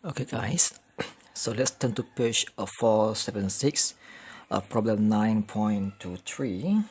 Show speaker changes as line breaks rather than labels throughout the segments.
Okay guys, so let's turn to page 476, problem 9.23,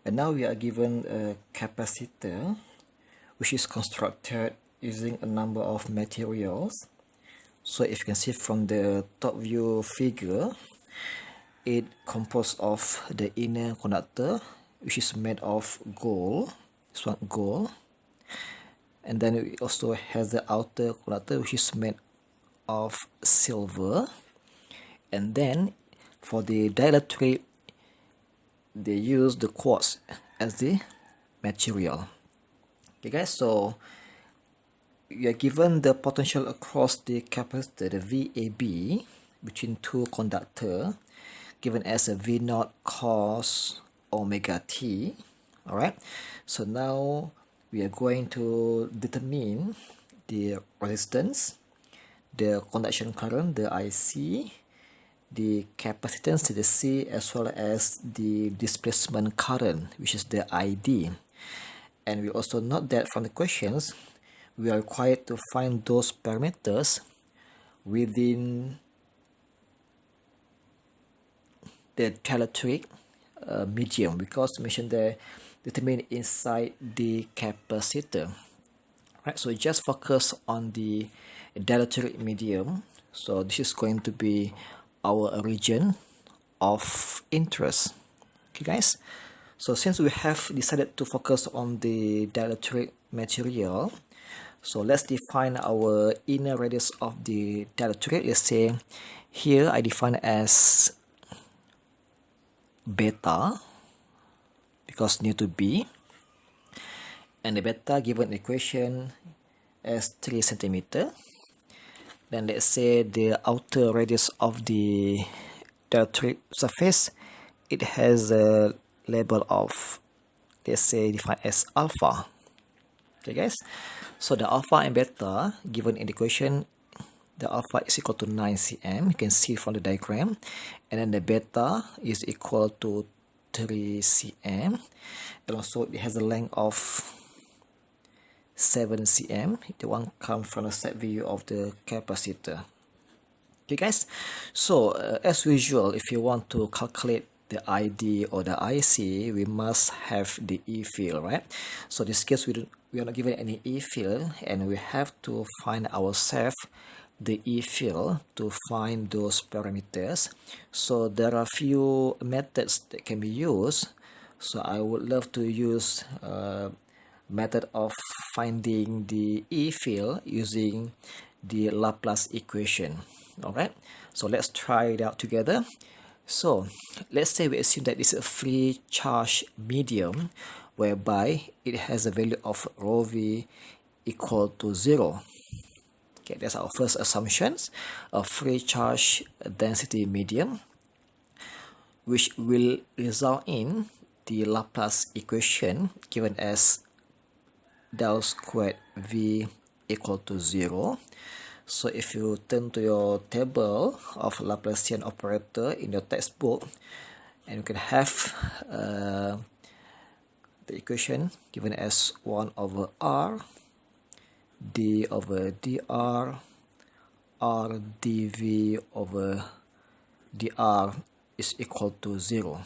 and now we are given a capacitor which is constructed using a number of materials. So if you can see from the top view figure, it composed of the inner conductor which is made of gold, this one gold, and then it also has the outer conductor which is made of silver, and then for the dielectric they use the quartz as the material. Okay guys, so we are given the potential across the capacitor, the VAB, between two conductor, given as a V0 cos omega t. Alright, so now we are going to determine the resistance, the conduction current, the IC, the capacitance, the C, as well as the displacement current, which is the ID. And we also note that from the questions, we are required to find those parameters within the dielectric medium, because mentioned there determined inside the capacitor. Right, so just focus on the dielectric medium. So this is going to be our region of interest. Okay guys, so since we have decided to focus on the dielectric material, so let's define our inner radius of the dielectric. Let's say here I define as beta because near to B, and the beta given equation as 3 centimeter. Then let's say the outer radius of the dielectric surface, it has a label of, let's say, defined as alpha. Okay guys, so the alpha and beta given in the equation, the alpha is equal to 9 cm, you can see from the diagram, and then the beta is equal to 3 cm, and also it has a length of 7 cm. The one comes from the side view of the capacitor. Okay guys, so as usual, if you want to calculate the ID or the IC, we must have the E field, right? So in this case, we are not given any E field, and we have to find ourselves the E field to find those parameters. So there are a few methods that can be used. So I would love to use method of finding the E field using the Laplace equation. Alright, so let's try it out together. So let's say we assume that it's a free charge medium whereby it has a value of rho v equal to 0. Okay, that's our first assumptions, a free charge density medium, which will result in the Laplace equation given as del squared v equal to 0. So if you turn to your table of Laplacian operator in your textbook, and you can have the equation given as 1 over r d over dr r dv over dr is equal to 0.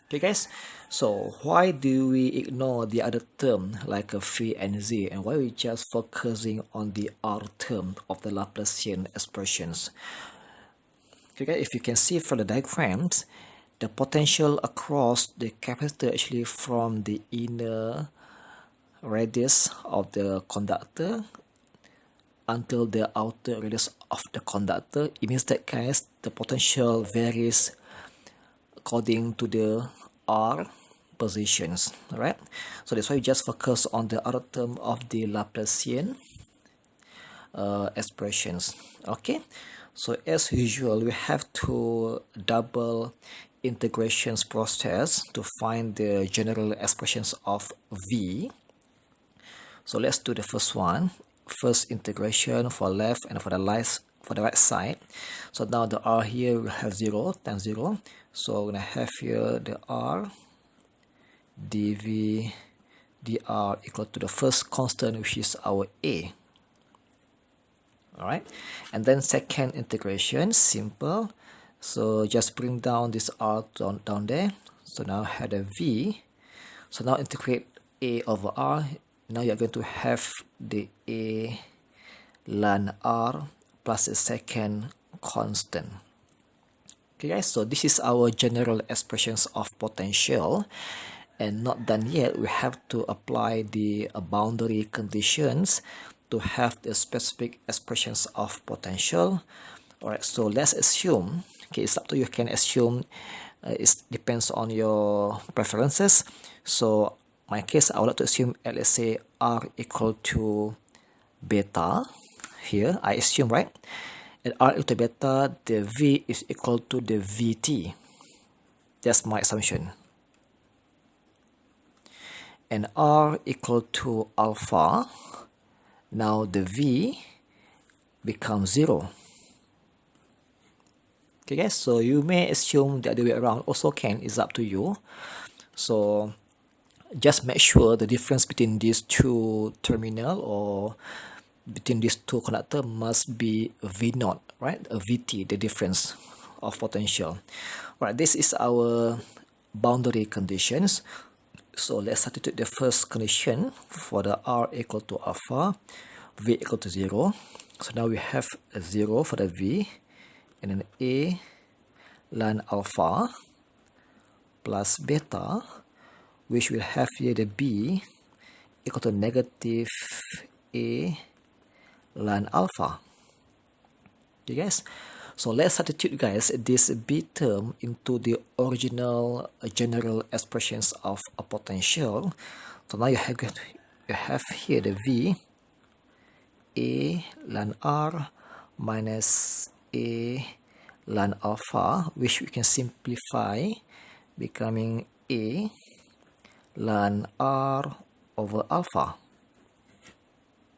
Okay guys, so why do we ignore the other term like a phi and z, and why we just focusing on the r term of the Laplacian expressions? Okay guys, if you can see from the diagrams, the potential across the capacitor actually from the inner radius of the conductor until the outer radius of the conductor. It means that guys, the potential varies according to the R positions. Alright, so that's why we just focus on the other term of the Laplacian expressions. Okay, so as usual, we have to double integrations process to find the general expressions of V. So let's do the first one. First integration for left and for the right side. So now the r here will have 0 times 0. So we're gonna have here the r dv dr equal to the first constant, which is our a. All right, and then second integration, simple. So just bring down this r down there. So now I had a v. So now integrate a over r. Now you're going to have the a ln r plus a second constant. Okay guys, so this is our general expressions of potential, and not done yet. We have to apply the boundary conditions to have the specific expressions of potential. All right, so let's assume, okay, it's up to you. You can assume, it depends on your preferences. So my case, I would like to assume, let's say r equal to beta. Here I assume, right, at r equal to beta, the v is equal to the vt. That's my assumption. And r equal to alpha, now the v becomes 0. Okay guys, so you may assume the other way around, also can, is up to you. So just make sure the difference between these two terminal or between these two conductor must be V0, right? A VT, the difference of potential. All right, this is our boundary conditions. So let's substitute the first condition for the r equal to alpha, v equal to 0. So now we have a 0 for the v, and then a ln alpha plus beta, which will have here the b equal to negative a ln alpha. Okay guys, so let's substitute, guys, this b term into the original general expressions of a potential. So now you have here the v a ln r minus a ln alpha, which we can simplify becoming a ln r over alpha.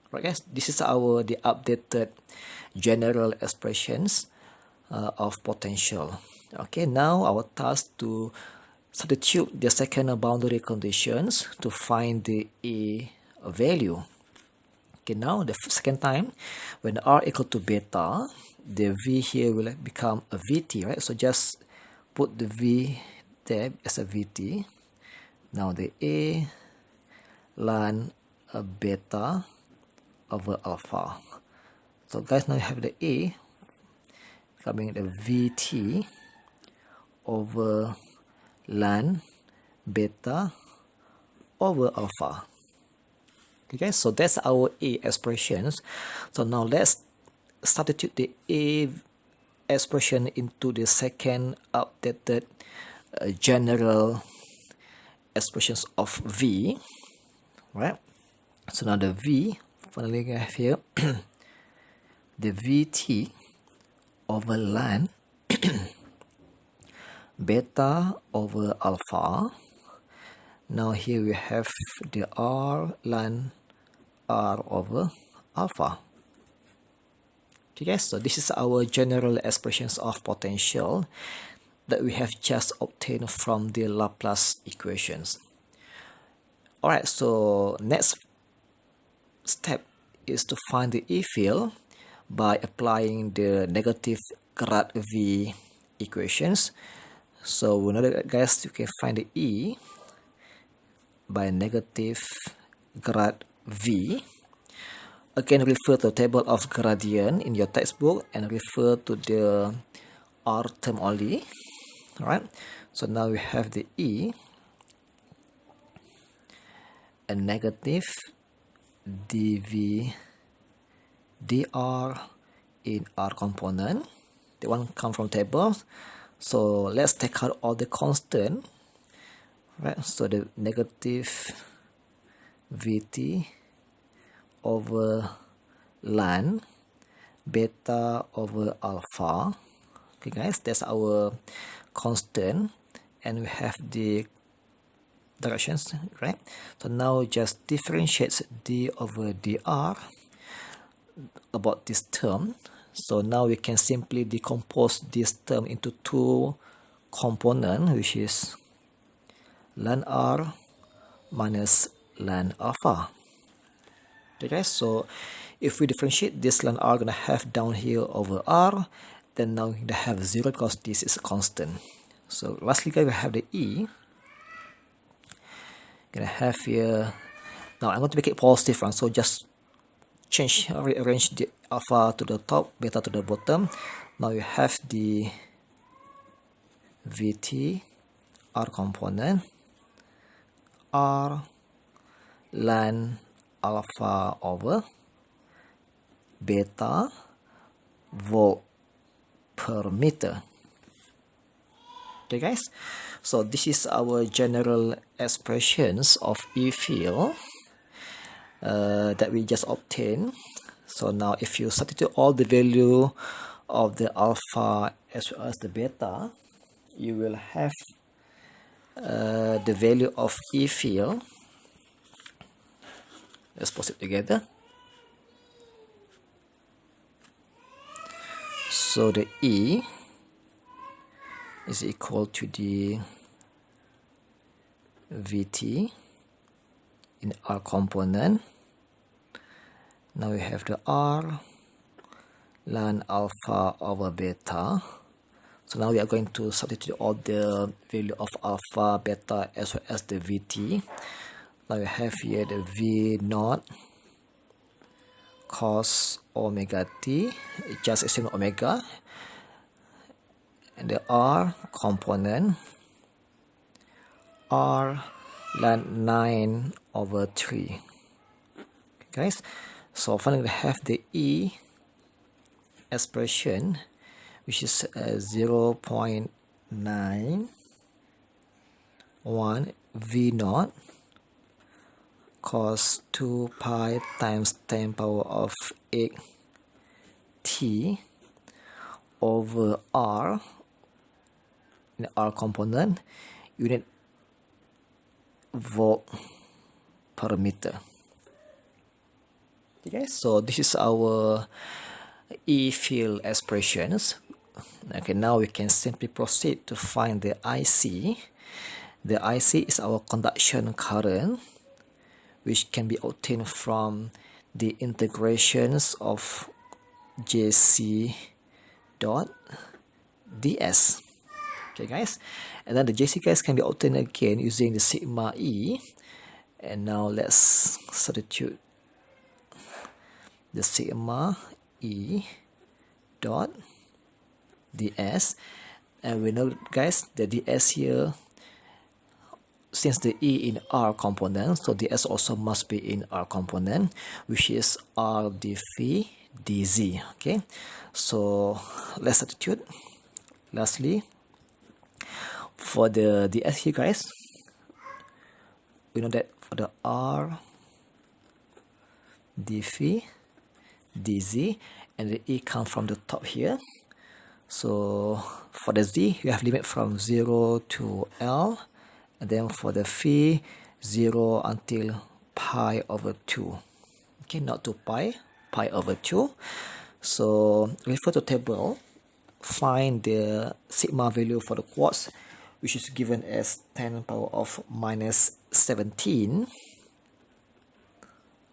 Right guys, this is the updated general expressions of potential. Okay, now our task to substitute the second boundary conditions to find the a value. Okay, now the second time, when r equal to beta, the v here will become a vt, right? So just put the v there as a vt. Now the a ln beta over alpha. So guys, now you have the a becoming the vt over ln beta over alpha. Okay guys, so that's our a expressions. So now let's substitute the a expression into the second updated general expressions of v, right? So now the v, finally we have here the vt over ln beta over alpha. Now here we have the r ln r over alpha. Okay guys, so this is our general expressions of potential that we have just obtained from the Laplace equations. Alright, so next step is to find the E field by applying the negative grad V equations. So we know that, guys, you can find the E by negative grad V. Again, refer to the table of gradient in your textbook and refer to the R term only. Alright, so now we have the E, a negative dv dr in R component. The one come from table. So let's take out all the constant. Right, so the negative vt over ln beta over alpha. Okay guys, that's our constant, and we have the directions, right? So now just differentiates d over dr about this term. So now we can simply decompose this term into two components, which is ln r minus ln alpha. Okay guys, so if we differentiate this line R, gonna have down here over R, then now we have 0 because this is a constant. So lastly guys, we have the E. Gonna have here, now I'm going to make it positive one, so just rearrange the alpha to the top, beta to the bottom. Now you have the Vt R component, R ln alpha over beta volt per meter. Okay guys, so this is our general expressions of E field that we just obtained. So now if you substitute all the value of the alpha as well as the beta, you will have the value of E field. Let's put it together. So the E is equal to the Vt in R component. Now we have the R ln alpha over beta. So now we are going to substitute all the value of alpha, beta as well as the Vt. Now we have here the V naught cos omega t, just assume omega, and the R component, R ln 9 over 3. Okay, guys, so finally we have the E expression, which is 0.91 V naught cos 2 pi times 10 power of 8 t over R in the R component, unit volt per meter. Okay, so this is our E field expressions. Okay, now we can simply proceed to find the IC. The IC is our conduction current, which can be obtained from the integrations of JC dot ds. Okay guys, and then the JC guys can be obtained again using the sigma E. And now let's substitute the sigma E dot ds, and we know guys the ds here, since the E in R component, so ds also must be in R component, which is R dv dz. Okay, so let's substitute. Lastly, for the ds here guys, we know that for the R dv dz, and the E comes from the top here. So for the z, you have limit from 0 to L, and then for the phi, 0 until pi over 2. Okay, not to pi over 2. So refer to table, find the sigma value for the quartz, which is given as 10 power of minus 17.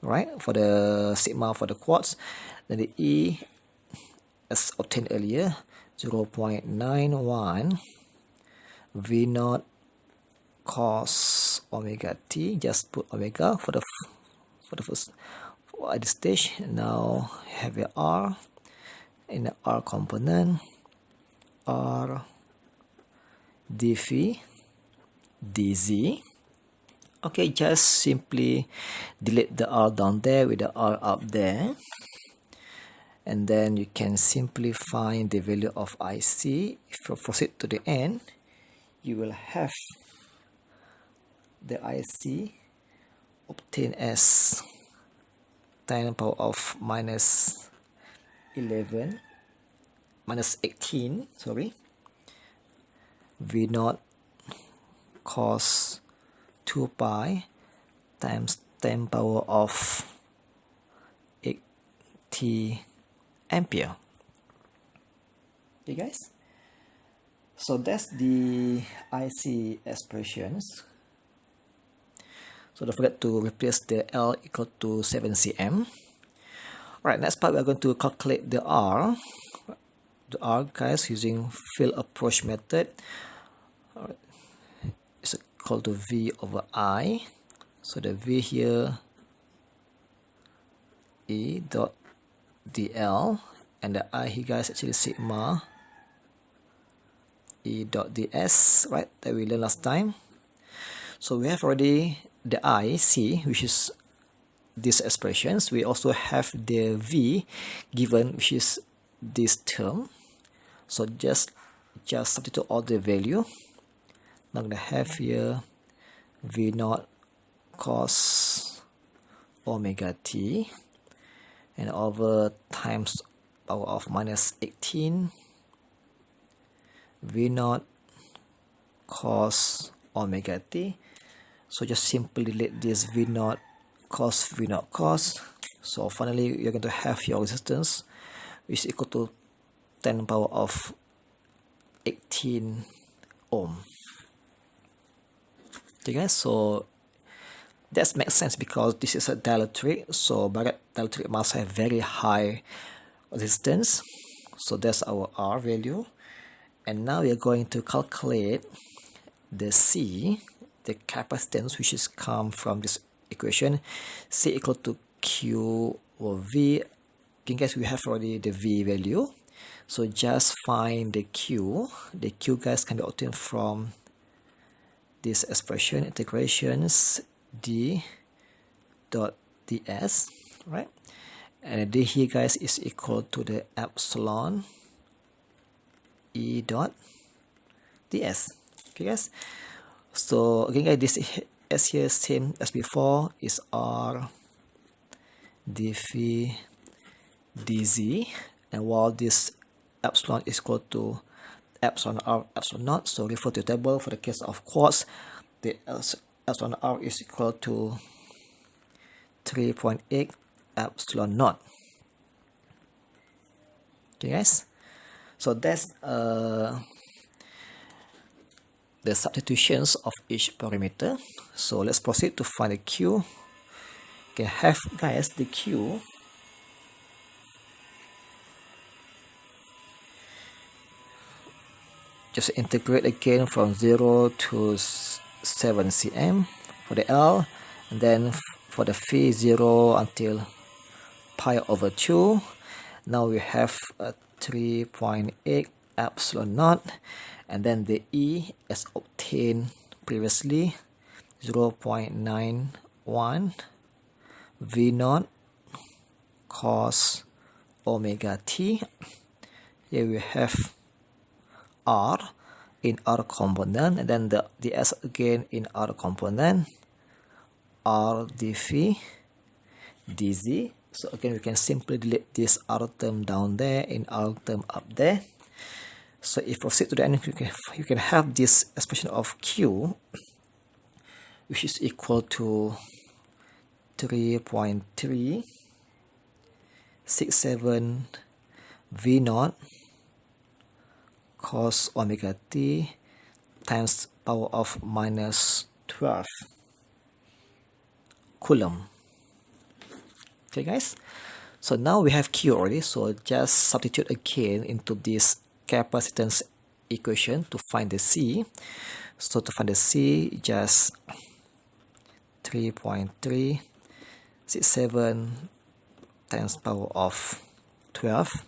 Right, for the sigma for the quartz. Then the E, as obtained earlier, 0.91 V naught cos omega t. Just put omega for the first at this stage. Now have a R in the R component, R dv dz. Okay, just simply delete the R down there with the R up there, and then you can simply find the value of IC. If you proceed to the end, you will have the IC obtained as 10 power of minus 18 V naught cos 2 pi times 10 power of 8 t ampere. Okay guys, so that's the IC expressions. So don't forget to replace the L equal to 7 cm. Right, next part we are going to calculate the R. The R, guys, using field approach method. Alright, it's equal to V over I. So the V here, E dot dl, and the I here, guys, actually sigma E dot ds, right, that we learned last time. So we have already the I, C, which is these expressions. We also have the V given, which is this term. So just substitute all the value. Now I'm gonna have here V naught cos omega t, and over times power of minus 18 V naught cos omega t. So just simply delete this V naught cos V naught cos. So finally you're going to have your resistance, which is equal to 10 power of 18 ohm. Okay, guys, so that makes sense because this is a dielectric, so dielectric must have very high resistance. So that's our R value. And now we are going to calculate the C, the capacitance, which is come from this equation, C equal to Q over V. Okay, guys, we have already the V value, so just find the Q. The Q, guys, can be obtained from this expression, integrations d dot ds, right? And the D here, guys, is equal to the epsilon E dot ds. Okay, guys, so again, guys, this is here same as before, is R dv dz, and while this epsilon is equal to epsilon R epsilon naught, so refer to the table. For the case of quartz, the epsilon R is equal to 3.8 epsilon naught. Okay, guys, so that's the substitutions of each parameter. So let's proceed to find the Q. You can have, guys, the Q just integrate again from 0 to 7 cm for the L, and then for the phi 0 until pi over 2. Now we have a 3.8 epsilon naught, and then the E as obtained previously, 0.91 V naught cos omega t. Here we have R in R component, and then the ds again in R component, R dv dz. So again, we can simply delete this R term down there and R term up there. So if proceed to the end, you can have this expression of Q, which is equal to 3.367 V naught cos omega t times power of minus 12 coulomb. Okay, guys, so now we have Q already, so just substitute again into this capacitance equation to find the C. So to find the C, just 3.367 times power of 12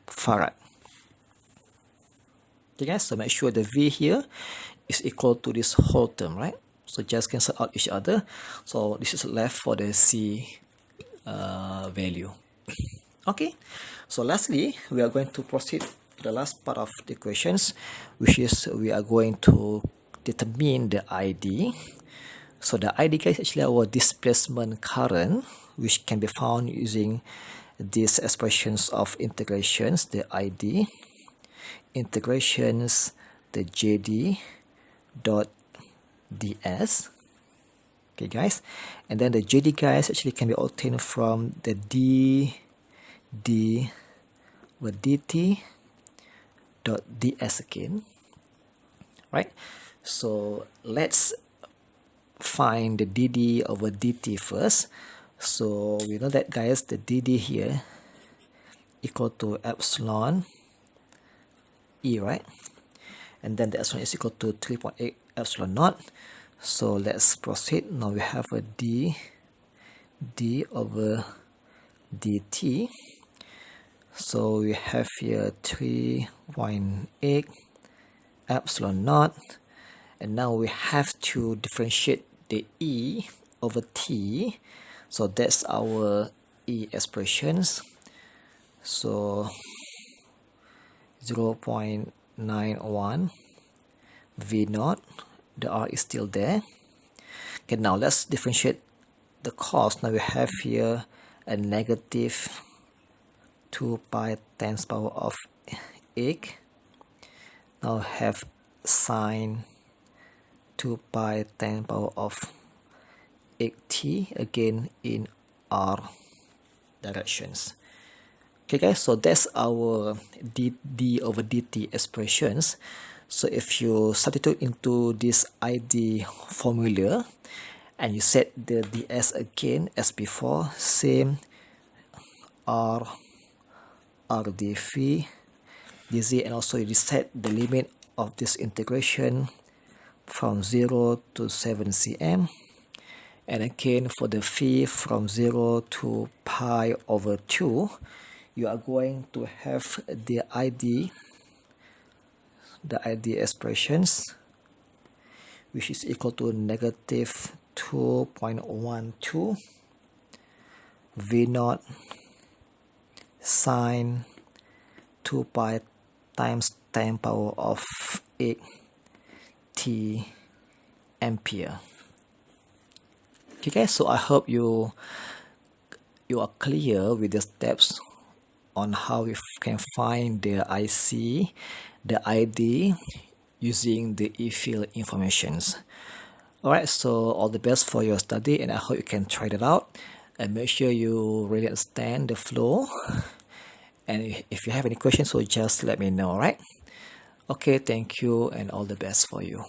farad. Okay, guys, so make sure the V here is equal to this whole term, right? So just cancel out each other. So this is left for the C value. Okay, so lastly, we are going to proceed to the last part of the equations, which is we are going to determine the ID. So the ID, guys, is actually our displacement current, which can be found using these expressions of integrations, the ID, integrations, the JD dot ds. Okay, guys, and then the JD, guys, actually can be obtained from the d over dt dot ds again, right? So let's find the dd over dt first. So we know that, guys, the dd here equal to epsilon E, right? And then the epsilon is equal to 3.8 epsilon naught. So let's proceed. Now we have a d over dt. So we have here 3.8 epsilon naught, and now we have to differentiate the E over T. So that's our E expressions. So 0.91 V naught, the R is still there. Okay, now let's differentiate the cos. Now we have here a negative 2 pi times power of 8. Now have sine 2 pi times power of 8t, again in R directions. Okay, guys, so that's our d over dt expressions. So if you substitute into this ID formula and you set the ds again as before, same r dv dz, and also you set the limit of this integration from 0 to 7 cm, and again for the phi from 0 to pi over 2, you are going to have the ID expressions, which is equal to negative 2.12 V naught sine 2 pi times 10 power of 8 t ampere. Okay, guys, so I hope you are clear with the steps on how we can find the IC, the ID using the e-field informations. Alright, so all the best for your study, and I hope you can try that out and make sure you really understand the flow. And if you have any questions, so just let me know. Alright, okay, thank you and all the best for you.